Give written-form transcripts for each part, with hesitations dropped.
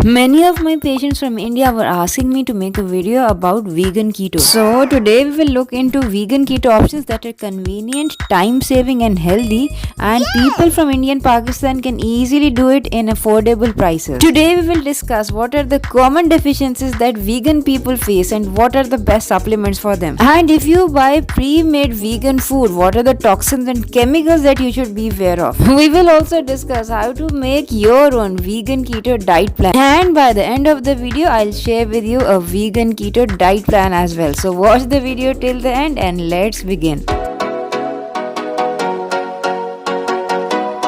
Many of my patients from India were asking me to make a video about vegan keto. So today we will look into vegan keto options that are convenient, time saving and healthy, and people from India and Pakistan can easily do it in affordable prices. Today we will discuss what are the common deficiencies that vegan people face and what are the best supplements for them. And if you buy pre-made vegan food, what are the toxins and chemicals that you should be aware of. We will also discuss how to make your own vegan keto diet plan. And by the end of the video, I'll share with you a vegan keto diet plan as well. So watch the video till the end and let's begin.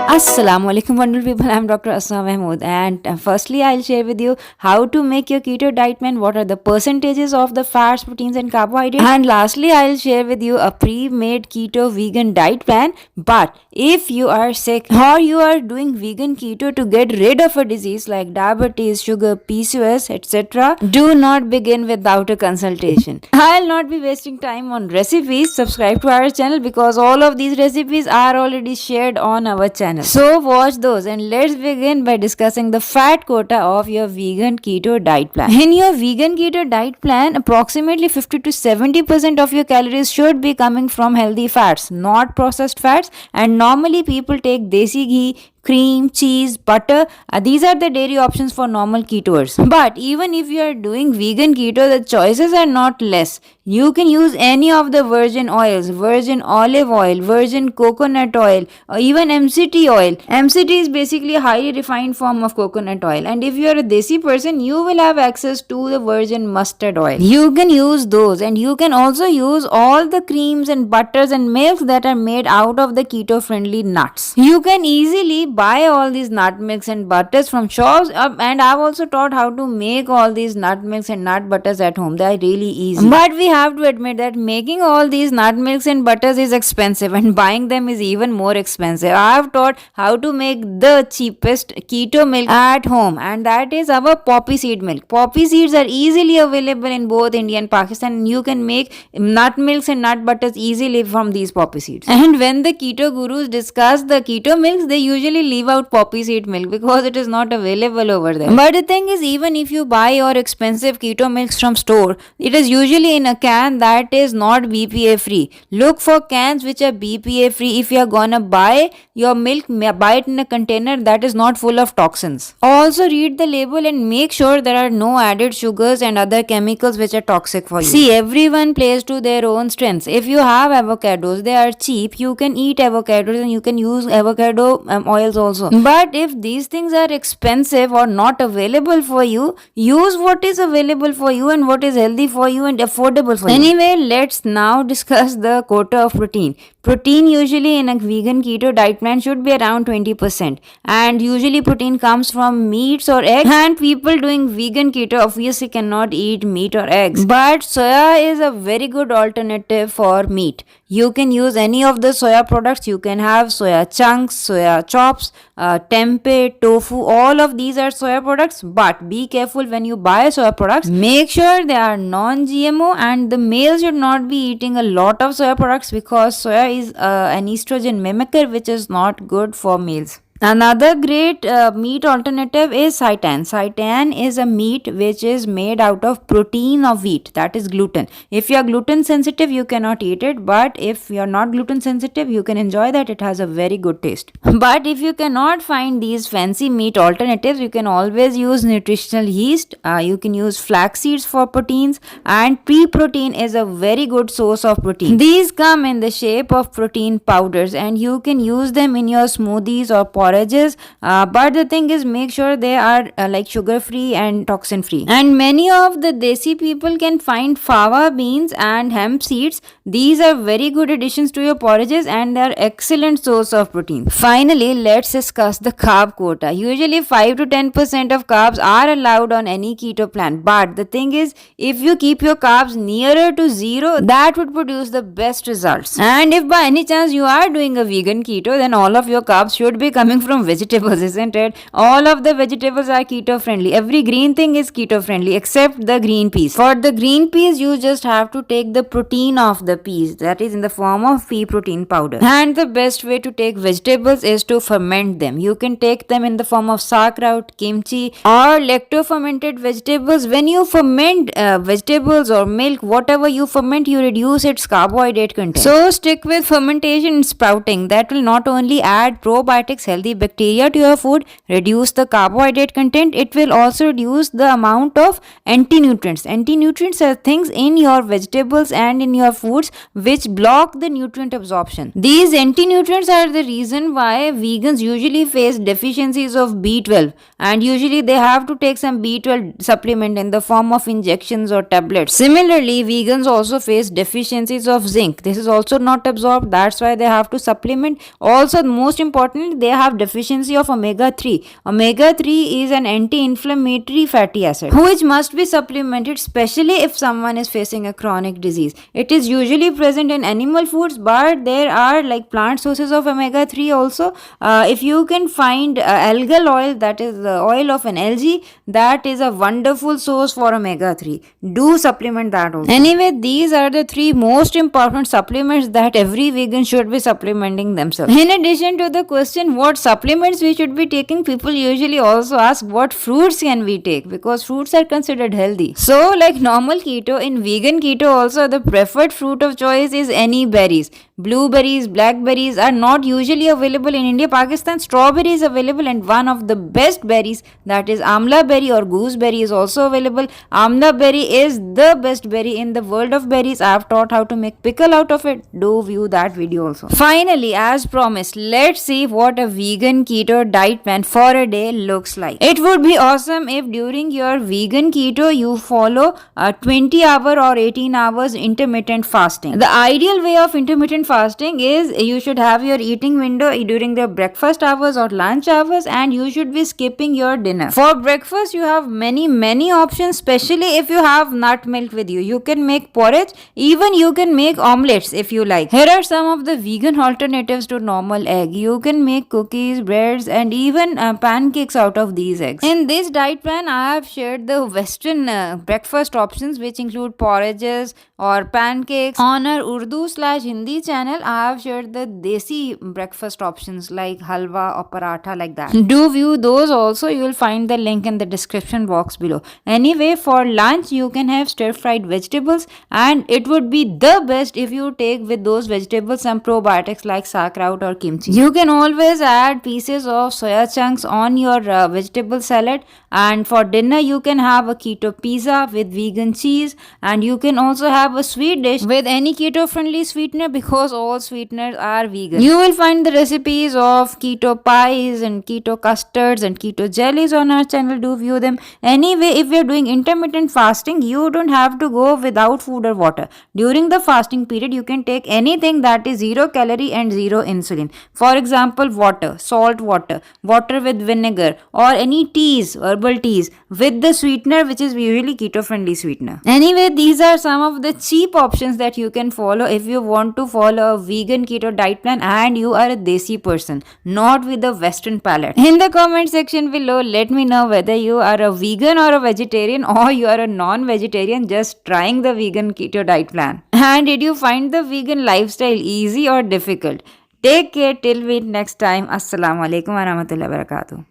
Assalamu alaikum wonderful people, I'm Dr. Asma and firstly I'll share with you how to make your keto diet plan, what are the percentages of the fats, proteins and carbohydrates, and lastly I'll share with you a pre-made keto vegan diet plan. But if you are sick or you are doing vegan keto to get rid of a disease like diabetes, sugar, PCOS, etc., do not begin without a consultation. I'll not be wasting time on recipes. Subscribe to our channel because all of these recipes are already shared on our channel. So watch those and let's begin by discussing the fat quota of your vegan keto diet plan. In your vegan keto diet plan, approximately 50 to 70% of your calories should be coming from healthy fats, not processed fats, and normally people take Desi ghee, cream, cheese, butter. These are the dairy options for normal ketoers. But even if you are doing vegan keto, the choices are not less. You can use any of the virgin oils, virgin olive oil, virgin coconut oil, or even MCT oil. MCT is basically a highly refined form of coconut oil. And if you are a Desi person, you will have access to the virgin mustard oil. You can use those, and you can also use all the creams and butters and milks that are made out of the keto friendly nuts. You can easily buy all these nut milks and butters from shops, and I've also taught how to make all these nut milks and nut butters at home. They are really easy. But we have to admit that making all these nut milks and butters is expensive and buying them is even more expensive. I have taught how to make the cheapest keto milk at home, and that is our poppy seed milk. Poppy seeds are easily available in both India and Pakistan, and you can make nut milks and nut butters easily from these poppy seeds. And when the keto gurus discuss the keto milks, they usually leave out poppy seed milk because it is not available over there. But the thing is, even if you buy your expensive keto milks from store, it is usually in a can that is not BPA free. Look for cans which are BPA free. If you are gonna buy your milk, buy it in a container that is not full of toxins. Also read the label and make sure there are no added sugars and other chemicals which are toxic for you. See, everyone plays to their own strengths. If you have avocados, they are cheap, you can eat avocados and you can use avocado oils also. But if these things are expensive or not available for you, use what is available for you and what is healthy for you and affordable for you. Anyway, let's now discuss the quota of protein. Protein usually in a vegan keto diet plan should be around 20%, and usually protein comes from meats or eggs, and people doing vegan keto obviously cannot eat meat or eggs. But soya is a very good alternative for meat. You can use any of the soya products. You can have soya chunks, soya chops, tempeh, tofu, all of these are soya products. But be careful when you buy soya products. Make sure they are non-GMO, and the male should not be eating a lot of soya products because soya is an estrogen mimicker which is not good for males. Another great meat alternative is seitan. Seitan is a meat which is made out of protein of wheat, that is gluten. If you are gluten sensitive, you cannot eat it, but if you are not gluten sensitive, you can enjoy that. It has a very good taste. But if you cannot find these fancy meat alternatives, you can always use nutritional yeast. You can use flax seeds for proteins, and pea protein is a very good source of protein. These come in the shape of protein powders, and you can use them in your smoothies or porridges, but the thing is, make sure they are like sugar free and toxin free. And many of the Desi people can find fava beans and hemp seeds. These are very good additions to your porridges and they are excellent source of protein. Finally, let's discuss the carb quota. Usually 5 to 10% of carbs are allowed on any keto plan, but the thing is, if you keep your carbs nearer to zero, that would produce the best results. And if by any chance you are doing a vegan keto, then all of your carbs should be coming coming from vegetables, isn't it? All of the vegetables are keto friendly. Every green thing is keto friendly except the green peas. For the green peas, you just have to take the protein of the peas, that is in the form of pea protein powder. And the best way to take vegetables is to ferment them. You can take them in the form of sauerkraut, kimchi, or lacto fermented vegetables. When you ferment vegetables or milk, whatever you ferment, you reduce its carbohydrate content. So stick with fermentation and sprouting. That will not only add probiotics, healthy bacteria to your food, reduce the carbohydrate content, it will also reduce the amount of anti-nutrients. Anti-nutrients are things in your vegetables and in your foods which block the nutrient absorption. These anti-nutrients are the reason why vegans usually face deficiencies of B12, and usually they have to take some B12 supplement in the form of injections or tablets. Similarly, vegans also face deficiencies of zinc. This is also not absorbed, that's why they have to supplement. Also, most importantly, they have deficiency of omega-3. Omega-3 is an anti-inflammatory fatty acid which must be supplemented, especially if someone is facing a chronic disease. It is usually present in animal foods, but there are like plant sources of omega-3 also. If you can find algal oil, that is the oil of an algae, that is a wonderful source for omega-3. Do supplement that also. Anyway, these are the three most important supplements that every vegan should be supplementing themselves. In addition to the question what supplements we should be taking, people usually also ask what fruits can we take, because fruits are considered healthy. So like normal keto, in vegan keto also the preferred fruit of choice is any berries. Blueberries, blackberries are not usually available in India. Pakistan, strawberry is available, and one of the best berries, that is amla berry or gooseberry, is also available. Amla berry is the best berry in the world of berries. I have taught how to make pickle out of it. Do view that video also. Finally, as promised, let's see what a vegan keto diet plan for a day looks like. It would be awesome if during your vegan keto you follow a 20 hour or 18 hours intermittent fasting. The ideal way of intermittent fasting is you should have your eating window during the breakfast hours or lunch hours, and you should be skipping your dinner. For breakfast, you have many options, especially if you have nut milk with you. You can make porridge, even you can make omelets if you like. Here are some of the vegan alternatives to normal egg. You can make cookies, breads, and even pancakes out of these eggs. In this diet plan, I have shared the western breakfast options, which include porridges or pancakes. On our Urdu/Hindi channel, I have shared the Desi breakfast options like halwa or paratha, like that. Do view those also. You will find the link in the description box below. Anyway, for lunch, you can have stir-fried vegetables, and it would be the best if you take with those vegetables some probiotics like sauerkraut or kimchi. You can always add pieces of soya chunks on your vegetable salad, and for dinner, you can have a keto pizza with vegan cheese, and you can also have a sweet dish with any keto-friendly sweetener, because all sweeteners are vegan. You will find the recipes of keto pies and keto custards and keto jellies on our channel. Do view them. Anyway, if you're doing intermittent fasting, you don't have to go without food or water. During the fasting period, you can take anything that is 0 calorie and 0 insulin. For example, water, salt water, water with vinegar, or any teas, herbal teas with the sweetener which is usually keto-friendly sweetener. Anyway, these are some of the cheap options that you can follow if you want to follow a vegan keto diet plan and you are a Desi person, not with a Western palate. In the comment section below, let me know whether you are a vegan or a vegetarian, or you are a non-vegetarian just trying the vegan keto diet plan. And did you find the vegan lifestyle easy or difficult? Take care till we meet next time. Assalamu alaikum wa rahmatullahi wa barakatuh.